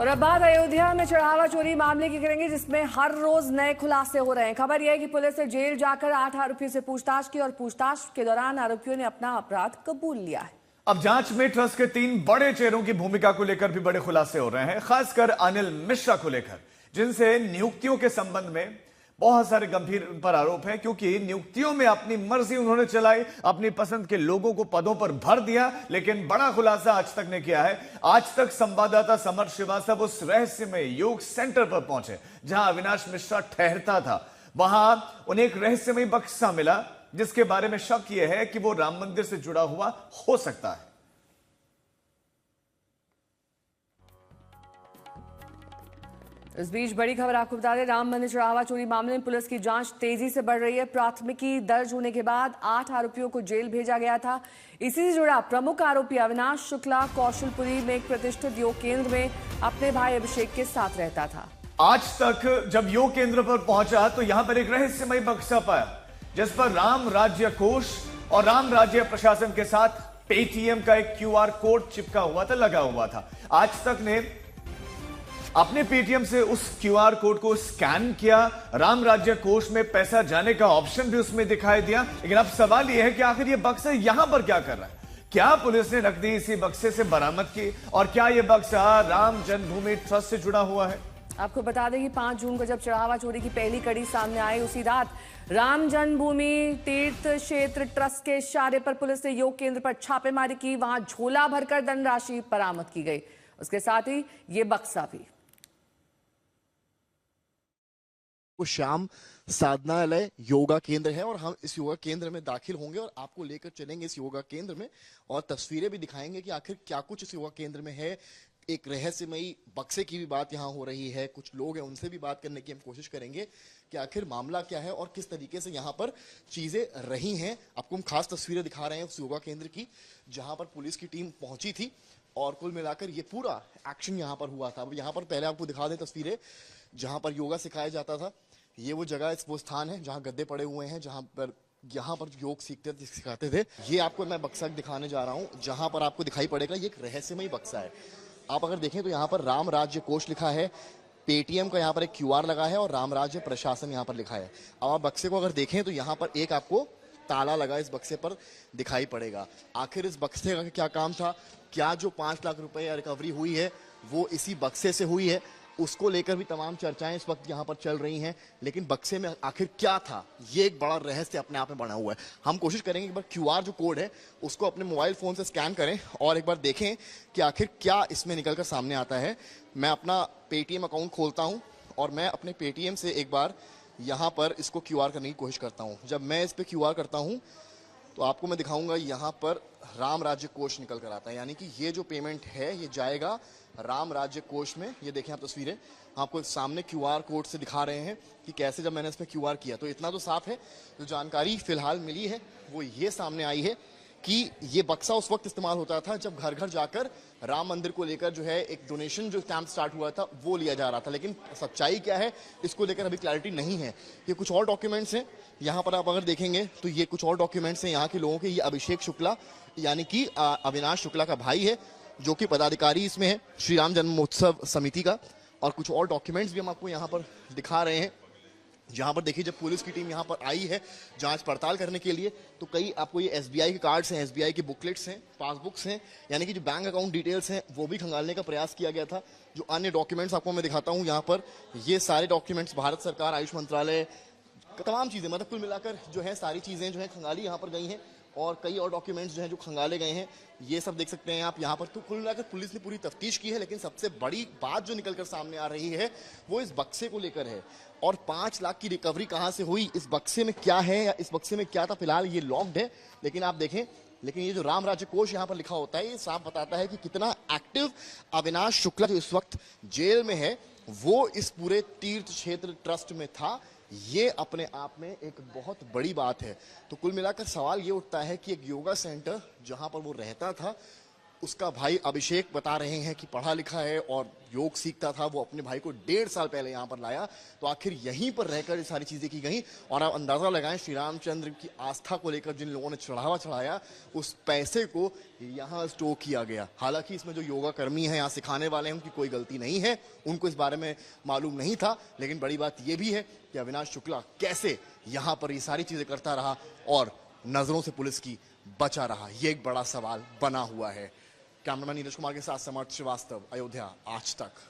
और अब बात अयोध्या में चढ़ावा चोरी मामले की करेंगे, जिसमें हर रोज नए खुलासे हो रहे हैं। खबर यह है कि पुलिस ने जेल जाकर 8 आरोपियों से पूछताछ की और पूछताछ के दौरान आरोपियों ने अपना अपराध कबूल लिया है। अब जांच में ट्रस्ट के 3 बड़े चेहरों की भूमिका को लेकर भी बड़े खुलासे हो रहे हैं, खासकर अनिल मिश्रा को लेकर, जिनसे नियुक्तियों के संबंध में बहुत सारे गंभीर उन पर आरोप हैं, क्योंकि नियुक्तियों में अपनी मर्जी उन्होंने चलाई, अपनी पसंद के लोगों को पदों पर भर दिया। लेकिन बड़ा खुलासा आज तक ने किया है। आज तक संवाददाता समर श्रीवास्तव उस रहस्यमय योग सेंटर पर पहुंचे जहां अविनाश मिश्रा ठहरता था। वहां उन्हें एक रहस्यमय बक्सा मिला, जिसके बारे में शक यह है कि वो राम मंदिर से जुड़ा हुआ हो सकता है। इस बीच बड़ी खबर आपको बता दें, राम मंदिर चढ़ावा चोरी मामले में पुलिस की जांच तेजी से बढ़ रही है। प्राथमिकी दर्ज होने के बाद 8 आरोपियों को जेल भेजा गया था। इसी से जुड़ा प्रमुख आरोपी अविनाश शुक्ला कौशलपुरी में एक प्रतिष्ठित योग केंद्र में अपने भाई अभिषेक के साथ रहता था। आज तक जब योग केंद्र पर पहुंचा तो यहां पर एक रहस्यमय बक्सा पाया, जिस पर राम राज्य कोष और राम राज्य प्रशासन के साथ पेटीएम का एक क्यूआर कोड चिपका हुआ था, लगा हुआ था। आज तक ने अपने पेटीएम से उस क्यूआर कोड को स्कैन किया, राम राज्य कोष में पैसा जाने का ऑप्शन भी उसमें दिखाई दिया। लेकिन अब सवाल यह है कि आखिर यह बक्सा यहां पर क्या कर रहा है? क्या पुलिस ने नकदी इसी बक्से से बरामद की, और क्या यह बक्सा राम जन्मभूमि ट्रस्ट से जुड़ा हुआ है? आपको बता दें कि 5 जून को जब चढ़ावा चोरी की पहली कड़ी सामने आई, उसी रात राम जन्मभूमि तीर्थ क्षेत्र ट्रस्ट के इशारे पर पुलिस ने योग केंद्र पर छापेमारी की। वहां झोला भरकर धनराशि बरामद की गई, उसके साथ ही ये बक्सा भी। श्याम साधनालय योगा केंद्र है और हम इस योगा केंद्र में दाखिल होंगे और आपको लेकर चलेंगे इस योगा केंद्र में और तस्वीरें भी दिखाएंगे कि आखिर क्या कुछ इस योगा केंद्र में है। एक रहस्यमयी बक्से की भी बात यहाँ हो रही है, कुछ लोग हैं उनसे भी बात करने की हम कोशिश करेंगे कि आखिर मामला क्या है और किस तरीके से यहाँ पर चीजें रही हैं। आपको हम खास तस्वीरें दिखा रहे हैं उस योगा केंद्र की, जहाँ पर पुलिस की टीम पहुंची थी और कुल मिलाकर ये पूरा एक्शन यहाँ पर हुआ था। अब यहाँ पर पहले आपको दिखा दें तस्वीरें जहाँ पर योगा सिखाया जाता था। ये वो जगह, वो स्थान है जहाँ गद्दे पड़े हुए हैं, जहाँ पर यहाँ पर योग सिखाते थे। ये आपको मैं बक्सा दिखाने जा रहा हूँ, जहाँ पर आपको दिखाई पड़ेगा ये एक रहस्यमय बक्सा है। आप अगर देखें तो यहाँ पर राम राज्य कोष लिखा है, पेटीएम का यहाँ पर एक क्यूआर लगा है और राम राज्य प्रशासन यहाँ पर लिखा है। अब आप बक्से को अगर देखें तो यहाँ पर एक आपको ताला लगा इस बक्से पर दिखाई पड़ेगा। आखिर इस बक्से का क्या काम था? क्या जो 5 लाख रुपए रिकवरी हुई है वो इसी बक्से से हुई है? उसको लेकर भी तमाम चर्चाएं इस वक्त यहाँ पर चल रही हैं। लेकिन बक्से में आखिर क्या था, ये एक बड़ा रहस्य अपने आप में बना हुआ है। हम कोशिश करेंगे एक बार क्यूआर जो कोड है उसको अपने मोबाइल फोन से स्कैन करें और एक बार देखें कि आखिर क्या इसमें निकलकर सामने आता है। मैं अपना पेटीएम अकाउंट खोलता हूँ और मैं अपने पेटीएम से एक बार यहाँ पर इसको क्यूआर करने की कोशिश करता हूँ। जब मैं इस पर क्यूआर करता हूँ तो आपको मैं दिखाऊंगा यहाँ पर राम राज्य कोष निकल कर आता है, यानी कि ये जो पेमेंट है ये जाएगा राम राज्य कोष में। ये देखें आप तस्वीरें, आपको सामने क्यूआर कोड से दिखा रहे हैं कि कैसे जब मैंने इसमें क्यूआर किया तो इतना तो साफ है। जो जानकारी फिलहाल मिली है वो ये सामने आई है कि ये बक्सा उस वक्त इस्तेमाल होता था जब घर घर जाकर राम मंदिर को लेकर जो है एक डोनेशन जो कैंप स्टार्ट हुआ था वो लिया जा रहा था। लेकिन सच्चाई क्या है इसको लेकर अभी क्लैरिटी नहीं है। ये कुछ और डॉक्यूमेंट्स हैं यहाँ पर, आप अगर देखेंगे तो ये कुछ और डॉक्यूमेंट्स हैं यहाँ के लोगों के। ये अभिषेक शुक्ला यानी कि अविनाश शुक्ला का भाई है, जो कि पदाधिकारी इसमें है श्री राम जन्मोत्सव समिति का। और कुछ और डॉक्यूमेंट्स भी हम आपको यहाँ पर दिखा रहे हैं, जहाँ पर देखिए जब पुलिस की टीम यहाँ पर आई है जांच पड़ताल करने के लिए तो कई आपको ये एसबीआई के कार्ड्स हैं, एसबीआई की बुकलेट्स हैं, पासबुक्स हैं, यानी कि जो बैंक अकाउंट डिटेल्स हैं वो भी खंगालने का प्रयास किया गया था। जो अन्य डॉक्यूमेंट्स आपको मैं दिखाता हूँ यहाँ पर, ये सारे डॉक्यूमेंट्स भारत सरकार, आयुष मंत्रालय, तमाम चीज़ें, मतलब कुल मिलाकर जो है सारी चीज़ें जो है खंगाली यहाँ पर गई हैं। और कई और डॉक्यूमेंट्स जो हैं जो खंगाले गए हैं, ये सब देख सकते हैं आप यहाँ पर। तो कुल मिलाकर पुलिस ने पूरी तफ्तीश की है, लेकिन सबसे बड़ी बात जो निकलकर सामने आ रही है वो इस बक्से को लेकर है। और 5 लाख की रिकवरी कहाँ से हुई, इस बक्से में क्या है या इस बक्से में क्या था, फिलहाल ये लॉक्ड है। लेकिन आप देखें, लेकिन ये जो राम राज्य कोष यहाँ पर लिखा होता है ये साफ बताता है कि कितना एक्टिव अविनाश शुक्ला जो इस वक्त जेल में है वो इस पूरे तीर्थ क्षेत्र ट्रस्ट में था। ये अपने आप में एक बहुत बड़ी बात है। तो कुल मिलाकर सवाल ये उठता है कि एक योगा सेंटर जहां पर वो रहता था उसका भाई अभिषेक बता रहे हैं कि पढ़ा लिखा है और योग सीखता था, वो अपने भाई को 1.5 साल पहले यहाँ पर लाया। तो आखिर यहीं पर रहकर ये सारी चीजें की गई और आप अंदाजा लगाएं श्री रामचंद्र की आस्था को लेकर जिन लोगों ने चढ़ावा चढ़ाया उस पैसे को यहाँ स्टोर किया गया। हालांकि इसमें जो योगा कर्मी हैं, यहाँ सिखाने वाले हैं, उनकी कोई गलती नहीं है, उनको इस बारे में मालूम नहीं था। लेकिन बड़ी बात यह भी है कि अविनाश शुक्ला कैसे यहाँ पर ये सारी चीजें करता रहा और नजरों से पुलिस की बचा रहा, ये एक बड़ा सवाल बना हुआ है। कैमरामैन नीरज कुमार के साथ समर्थ श्रीवास्तव, अयोध्या आज तक।